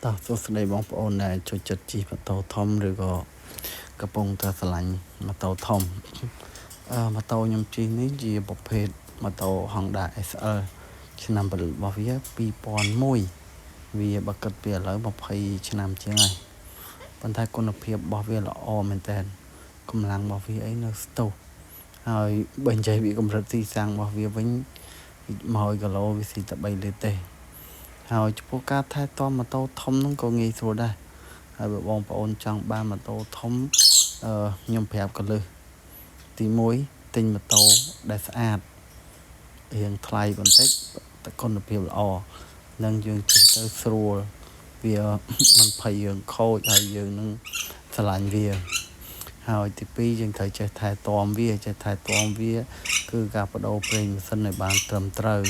តោះសួស្តីបងប្អូនដែលចូលចិត្តជិះម៉ូតូធំឬក៏កំពុងតែស្រឡាញ់ម៉ូតូធំម៉ូតូខ្ញុំជិះនេះជាប្រភេទម៉ូតូ Honda SL ឆ្នាំផលិតរបស់វា2001វាបើគិតពីឥឡូវ20ឆ្នាំជាងហើយប៉ុន្តែគុណភាពរបស់វាល្អមែនតើកម្លាំងរបស់វាអីនៅស្ទុះហើយបើនិយាយពីកម្រិតទីសាំងរបស់វាវិញ100គីឡូវាស៊ីតែ3លីត្រទេហើយចំពោះការថែទាំម៉ូតូធំហ្នឹងក៏ងាយស្រួលដែរហើយបើបងប្អូនចង់បានម៉ូតូធំខ្ញុំប្រាប់កលឹះទី1ទិញម៉ូតូដែលស្អាតរៀងថ្លៃបន្តិចតែគុណភាពល្អនិងយើងជិះទៅស្រួលវាមិនភ័យយើងខូចហើយយើងនឹងស្រឡាញ់វាហើយទី2យើងត្រូវចេះថែទាំវាគឺការបដូរប្រេងម៉ាស៊ីនឲ្យបានត្រឹមត្រូវ